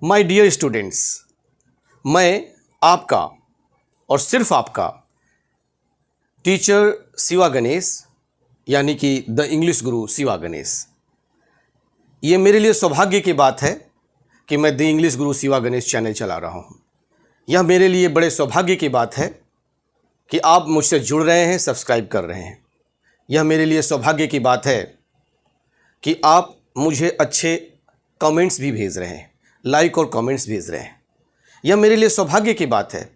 My dear students, मैं आपका और सिर्फ आपका टीचर शिवा गणेश यानी कि द इंग्लिश गुरु शिवा गणेश। ये मेरे लिए सौभाग्य की बात है कि मैं the English Guru Shiva Ganesh channel चला रहा हूँ। यह मेरे लिए बड़े सौभाग्य की बात है कि आप मुझसे जुड़ रहे हैं, सब्सक्राइब कर रहे हैं। यह मेरे लिए सौभाग्य की बात है कि आप मुझे अच्छे कमेंट्स भी भेज रहे हैं, लाइक और कमेंट्स भेज रहे हैं। यह मेरे लिए सौभाग्य की बात है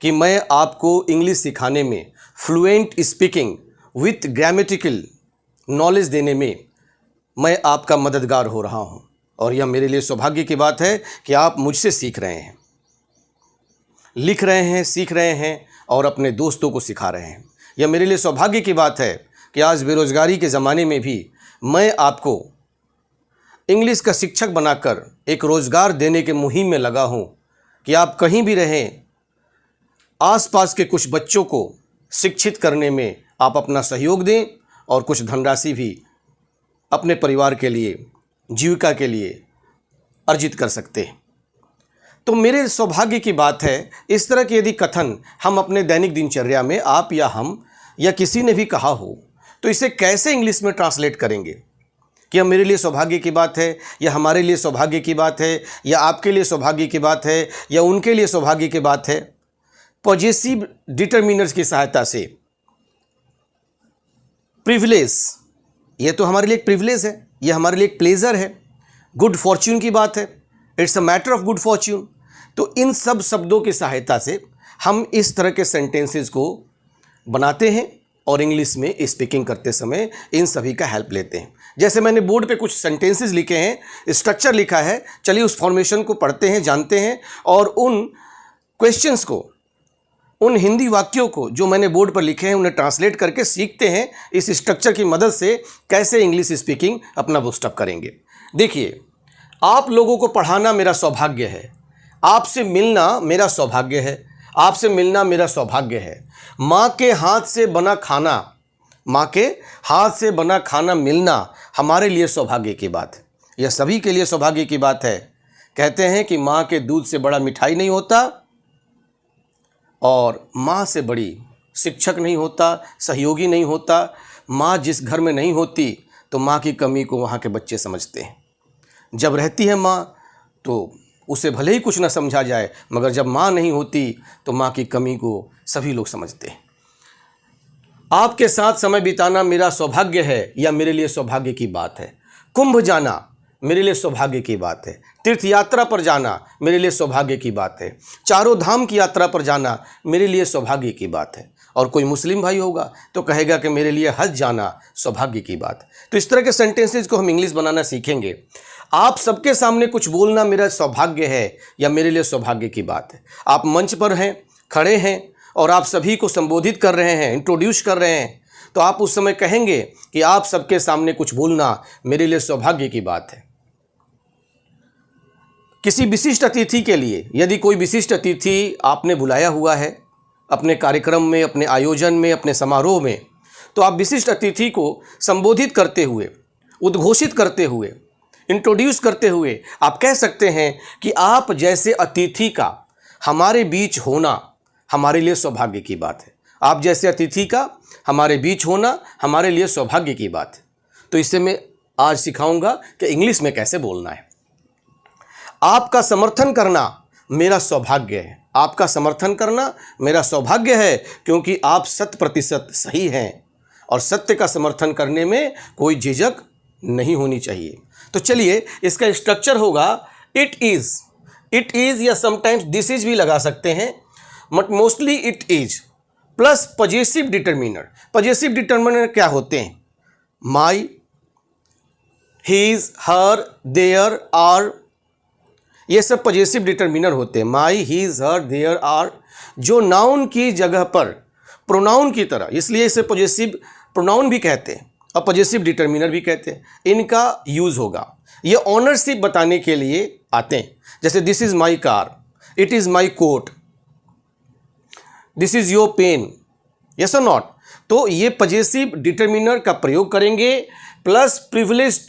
कि मैं आपको इंग्लिश सिखाने में, fluent speaking with grammatical knowledge देने में मैं आपका मददगार हो रहा हूं। और यह मेरे लिए सौभाग्य की बात है कि आप मुझसे सीख रहे हैं, लिख रहे हैं, सीख रहे हैं और अपने दोस्तों को सिखा रहे हैं। यह मेरे लिए सौभाग्य की बात है कि आज बेरोज़गारी के ज़माने में भी मैं आपको इंग्लिश का शिक्षक बनाकर एक रोज़गार देने के मुहिम में लगा हूं कि आप कहीं भी रहें, आसपास के कुछ बच्चों को शिक्षित करने में आप अपना सहयोग दें और कुछ धनराशि भी अपने परिवार के लिए, जीविका के लिए अर्जित कर सकते हैं। तो मेरे सौभाग्य की बात है, इस तरह के यदि कथन हम अपने दैनिक दिनचर्या में, आप या हम या किसी ने भी कहा हो, तो इसे कैसे इंग्लिश में ट्रांसलेट करेंगे? क्या मेरे लिए सौभाग्य की बात है, या हमारे लिए सौभाग्य की बात है, या आपके लिए सौभाग्य की बात है, या उनके लिए सौभाग्य की बात है? पॉजेसिव डिटरमिनर्स की सहायता से प्रिविलेज, ये तो हमारे लिए एक प्रिविलेज है, ये हमारे लिए एक प्लेजर है। गुड फॉर्च्यून की बात है, it's a matter of good Fortune. तो इन सब शब्दों की सहायता से हम इस तरह के सेंटेंसेस को बनाते हैं और इंग्लिश में स्पीकिंग करते समय इन सभी का हेल्प लेते हैं। जैसे मैंने बोर्ड पे कुछ सेंटेंसेस लिखे हैं, स्ट्रक्चर लिखा है, चलिए उस फॉर्मेशन को पढ़ते हैं, जानते हैं और उन क्वेश्चंस को, उन हिंदी वाक्यों को जो मैंने बोर्ड पर लिखे हैं उन्हें ट्रांसलेट करके सीखते हैं इस स्ट्रक्चर की मदद से कैसे इंग्लिश स्पीकिंग अपना बूस्टअप करेंगे। देखिए, आप लोगों को पढ़ाना मेरा सौभाग्य है, आपसे मिलना मेरा सौभाग्य है, आपसे मिलना मेरा सौभाग्य है। माँ के हाथ से बना खाना, माँ के हाथ से बना खाना मिलना हमारे लिए सौभाग्य की बात है। यह सभी के लिए सौभाग्य की बात है। कहते हैं कि माँ के दूध से बड़ा मिठाई नहीं होता और माँ से बड़ी शिक्षक नहीं होता, सहयोगी नहीं होता। माँ जिस घर में नहीं होती तो माँ की कमी को वहाँ के बच्चे समझते हैं। जब रहती है माँ तो उसे भले ही कुछ ना समझा जाए, मगर जब माँ नहीं होती तो माँ की कमी को सभी लोग समझते हैं। आपके साथ समय बिताना मेरा सौभाग्य है या मेरे लिए सौभाग्य की बात है। कुंभ जाना मेरे लिए सौभाग्य की बात है। तीर्थ यात्रा पर जाना मेरे लिए सौभाग्य की बात है। चारों धाम की यात्रा पर जाना मेरे लिए सौभाग्य की बात है। और कोई मुस्लिम भाई होगा तो कहेगा कि मेरे लिए हज जाना सौभाग्य की बात है। तो इस तरह के सेंटेंसेस को हम इंग्लिश बनाना सीखेंगे। आप सबके सामने कुछ बोलना मेरा सौभाग्य है या मेरे लिए सौभाग्य की बात है। आप मंच पर हैं, खड़े हैं और आप सभी को संबोधित कर रहे हैं, इंट्रोड्यूस कर रहे हैं, तो आप उस समय कहेंगे कि आप सबके सामने कुछ बोलना मेरे लिए सौभाग्य की बात है। किसी विशिष्ट अतिथि के लिए, यदि कोई विशिष्ट अतिथि आपने बुलाया हुआ है अपने कार्यक्रम में, अपने आयोजन में, अपने समारोह में, तो आप विशिष्ट अतिथि को संबोधित करते हुए, उद्घोषित करते हुए, इंट्रोड्यूस करते हुए आप कह सकते हैं कि आप जैसे अतिथि का हमारे बीच होना हमारे लिए सौभाग्य की बात है। आप जैसे अतिथि का हमारे बीच होना हमारे लिए सौभाग्य की बात है। तो इससे मैं आज सिखाऊंगा कि इंग्लिश में कैसे बोलना है। आपका समर्थन करना मेरा सौभाग्य है। आपका समर्थन करना मेरा सौभाग्य है क्योंकि आप 100% सही हैं और सत्य का समर्थन करने में कोई झिझक नहीं होनी चाहिए। तो चलिए, इसका स्ट्रक्चर होगा इट इज़ या समटाइम्स दिस इज भी लगा सकते हैं, but mostly it is plus possessive determiner. Possessive determiner क्या होते हैं? माई, हीज, हर, देयर, आर, ये सब पॉजेसिव डिटरमिनर होते हैं। माई, हीज, हर, देयर, आर जो नाउन की जगह पर प्रोनाउन की तरह, इसलिए इसे पॉजेसिव प्रोनाउन भी कहते हैं और पॉजेसिव डिटरमिनर भी कहते हैं, इनका यूज़ होगा। ये ऑनरशिप बताने के लिए आते हैं। जैसे this is my car, it is my coat, this is your pen, yes or not. तो ये पॉजेसिव डिटरमिनर का प्रयोग करेंगे प्लस प्रिविलेज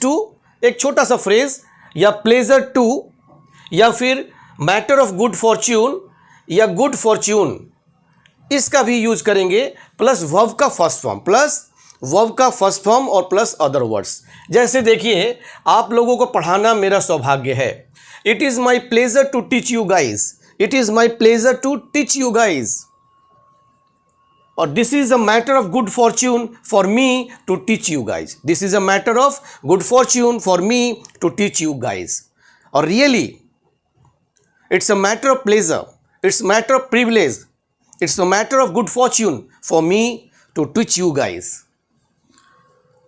टू एक छोटा सा फ्रेज या प्लेजर टू या फिर मैटर ऑफ गुड फॉर्च्यून या गुड फॉर्च्यून, इसका भी यूज करेंगे प्लस वर्ब का फर्स्ट फॉर्म, प्लस वर्ब का फर्स्ट फॉर्म और प्लस अदर वर्ड्स। जैसे देखिए, आप लोगों को पढ़ाना मेरा सौभाग्य है। It is my pleasure to teach you guys, it is my pleasure to teach you guys. और this is a matter of good fortune for me to teach you guys, this is a matter of good fortune for me to teach you guys. और really it's a matter of pleasure, it's matter of privilege, it's a matter of good fortune for me to teach you guys.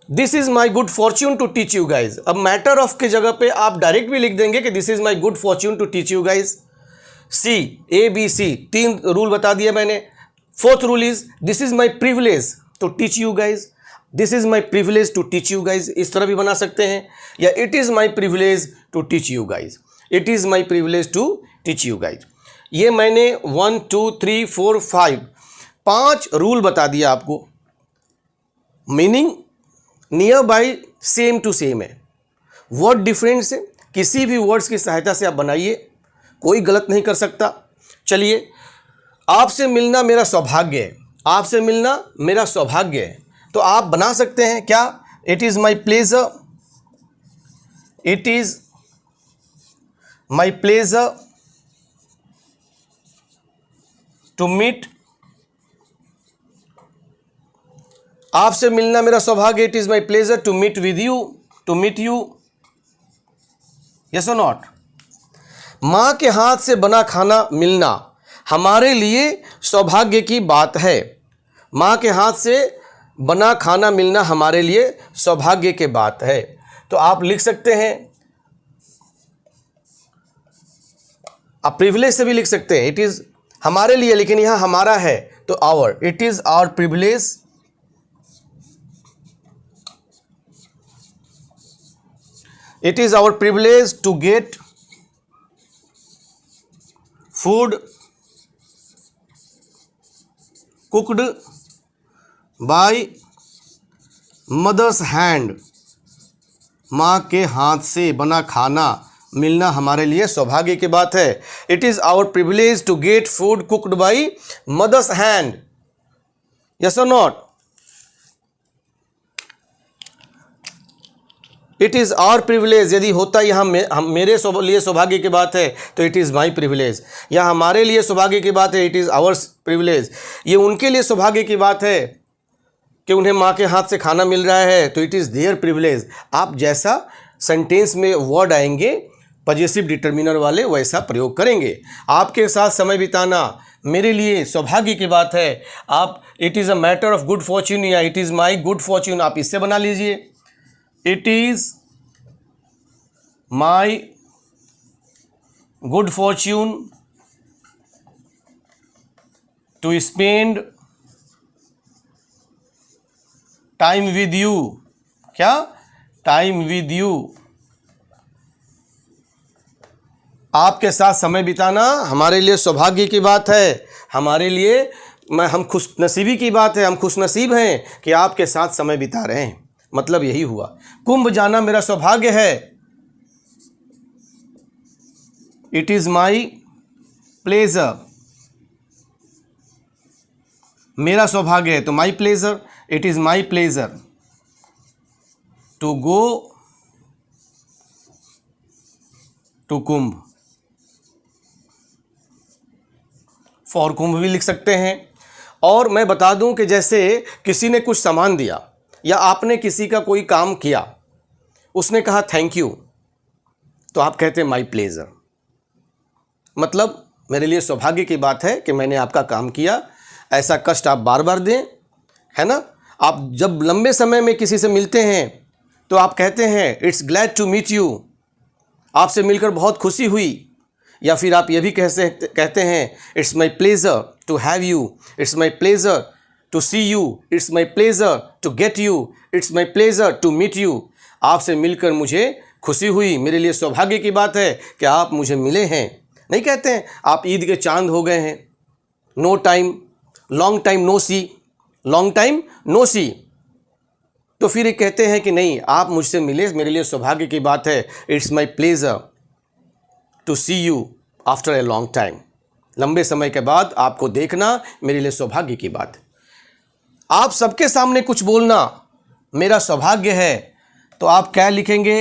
This is my good fortune to teach you guys. अब matter of के जगह पे आप direct भी लिख देंगे कि this is my good fortune to teach you guys. See, A B C, 3 rule बता दिए मैंने। Fourth rule is this is my privilege to teach you guys, this is my privilege to teach you guys, इस तरह भी बना सकते हैं। या it is my privilege to teach you guys, it is my privilege to teach you guys. ये मैंने 1 2 3 4 5 rule बता दिया आपको। Meaning near by same to same है, वर्ड डिफरेंस है, किसी भी वर्ड्स की सहायता से आप बनाइए, कोई गलत नहीं कर सकता। चलिए, आपसे मिलना मेरा सौभाग्य है, आपसे मिलना मेरा सौभाग्य है, तो आप बना सकते हैं क्या? It is my pleasure, it is my pleasure to meet, आपसे मिलना मेरा सौभाग्य, it is my pleasure to meet with you, to meet you, yes or not. माँ के हाथ से बना खाना मिलना हमारे लिए सौभाग्य की बात है, माँ के हाथ से बना खाना मिलना हमारे लिए सौभाग्य की बात है। तो आप लिख सकते हैं, आप प्रिविलेज से भी लिख सकते हैं, इट इज़ हमारे लिए, लेकिन यहाँ हमारा है तो our, it is our privilege, it is our privilege to get food cooked by mother's hand, माँ के हाथ से बना खाना मिलना हमारे लिए सौभाग्य की बात है। It is our privilege to get food cooked by mother's hand, yes or not? It is our privilege, यदि होता यहाँ मेरे लिए सौभाग्य की बात है तो इट इज़ माई प्रिविलेज, या हमारे लिए सौभाग्य की बात है, इट इज़ आवर्स प्रिविलेज। ये उनके लिए सौभाग्य की बात है कि उन्हें माँ के हाथ से खाना मिल रहा है, तो इट इज़ देयर प्रिविलेज। आप जैसा सेंटेंस में वर्ड आएंगे पॉजिटिव डिटर्मिनर वाले, वैसा प्रयोग करेंगे। आपके साथ समय बिताना मेरे लिए सौभाग्य की बात है, आप it is a matter of good fortune या it is my good fortune, आप इससे बना लीजिए। It is my good fortune to spend time with you, क्या? Time with you, आपके साथ समय बिताना हमारे लिए सौभाग्य की बात है, हमारे लिए हम खुश नसीबी की बात है, हम खुश नसीब हैं कि आपके साथ समय बिता रहे हैं। मतलब यही हुआ, कुंभ जाना मेरा सौभाग्य है, इट इज़ माई प्लेजर, मेरा सौभाग्य है तो my pleasure, it is my pleasure to go to Kumbh, for Kumbh भी लिख सकते हैं। और मैं बता दूं कि जैसे किसी ने कुछ सामान दिया या आपने किसी का कोई काम किया, उसने कहा थैंक यू, तो आप कहते हैं माई प्लेजर, मतलब मेरे लिए सौभाग्य की बात है कि मैंने आपका काम किया, ऐसा कष्ट आप बार बार दें, है ना। आप जब लंबे समय में किसी से मिलते हैं तो आप कहते हैं it's glad to meet you, आपसे मिलकर बहुत खुशी हुई। या फिर आप ये भी कहते हैं it's my pleasure to have you, it's my pleasure to see you, it's my pleasure to get you, it's my pleasure to meet you, आपसे मिलकर मुझे खुशी हुई, मेरे लिए सौभाग्य की बात है कि आप मुझे मिले हैं। नहीं कहते हैं आप ईद के चांद हो गए हैं, no time, long time no see, long time no see, तो फिर ये कहते हैं कि नहीं, आप मुझसे मिले, मेरे लिए सौभाग्य की बात है। It's my pleasure to see you after a long time. लंबे समय के बाद आपको देखना मेरे लिए सौभाग्य की बात है। आप सबके सामने कुछ बोलना मेरा सौभाग्य है, तो आप क्या लिखेंगे?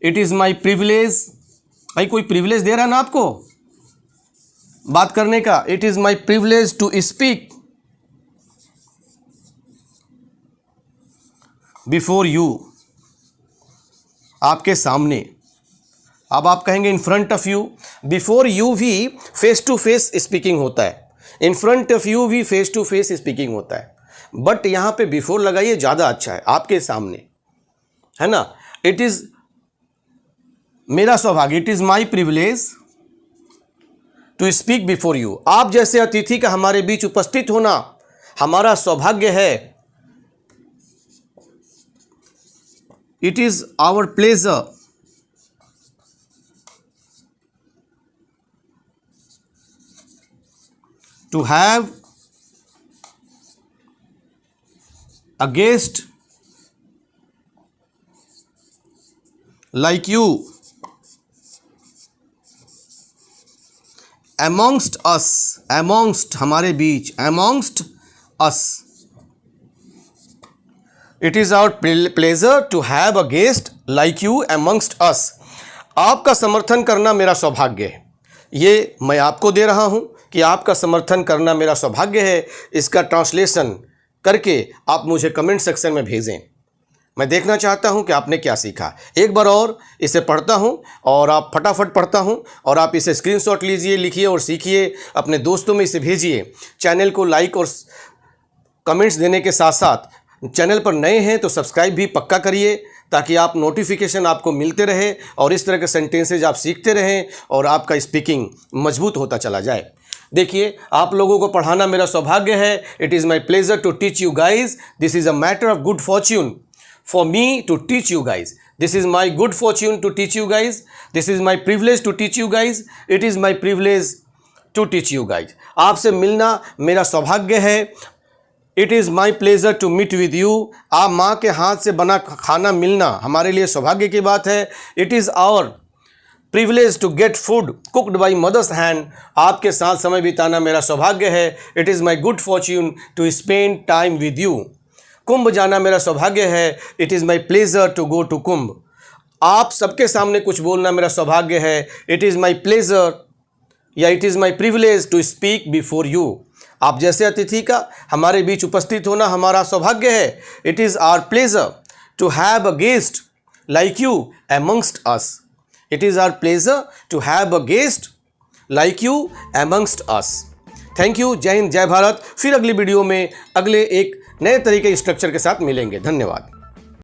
It is my privilege. भाई कोई प्रिविलेज दे रहा है ना आपको बात करने का। It is my privilege to speak before you, आपके सामने। अब आप कहेंगे in front of you. Before you भी फेस टू फेस स्पीकिंग होता है, इन फ्रंट ऑफ यू भी फेस टू फेस स्पीकिंग होता है, बट यहाँ पे बिफोर लगाइए, ज़्यादा अच्छा है, आपके सामने, है ना। इट इज़ मेरा सौभाग्य, it is my privilege to speak before you. आप जैसे अतिथि का हमारे बीच उपस्थित होना हमारा सौभाग्य है। It is our pleasure to have a guest like you amongst us, amongst हमारे बीच, amongst us। It is our pleasure to have a guest like you amongst us। आपका समर्थन करना मेरा सौभाग्य है। ये मैं आपको दे रहा हूँ कि आपका समर्थन करना मेरा सौभाग्य है। इसका ट्रांसलेशन करके आप मुझे कमेंट सेक्शन में भेजें। मैं देखना चाहता हूं कि आपने क्या सीखा। एक बार और इसे पढ़ता हूं और आप फटाफट पढ़ता हूं और आप इसे स्क्रीनशॉट लीजिए, लिखिए और सीखिए, अपने दोस्तों में इसे भेजिए। चैनल को लाइक और कमेंट्स देने के साथ साथ चैनल पर नए हैं तो सब्सक्राइब भी पक्का करिए, ताकि आप नोटिफिकेशन आपको मिलते रहे और इस तरह के सेंटेंसेज आप सीखते रहें और आपका स्पीकिंग मजबूत होता चला जाए। देखिए, आप लोगों को पढ़ाना मेरा सौभाग्य है। It is my pleasure to teach you guys. This is a matter of good fortune for me to teach you guys. This is my good fortune to teach you guys. This is my privilege to teach you guys. It is my privilege to teach you guys. आपसे मिलना मेरा सौभाग्य है। It is my pleasure to meet with you. आप माँ के हाथ से बना खाना मिलना हमारे लिए सौभाग्य की बात है। It is our privilege to get food cooked by mother's hand. आपके साथ समय बिताना मेरा सौभाग्य है। It is my good fortune to spend time with you. Kumbh जाना मेरा सौभाग्य है। It is my pleasure to go to Kumbh. आप सबके सामने कुछ बोलना मेरा सौभाग्य है। इट इज़ माई प्लेजर या it is my privilege to speak before you. आप जैसे अतिथि का हमारे बीच उपस्थित होना हमारा सौभाग्य है। It is our pleasure to have a guest like you amongst us. It is our pleasure to have a guest like you amongst us. Thank you. जय हिंद, जय भारत। फिर अगली वीडियो में अगले एक नए तरीके स्ट्रक्चर के साथ मिलेंगे। धन्यवाद।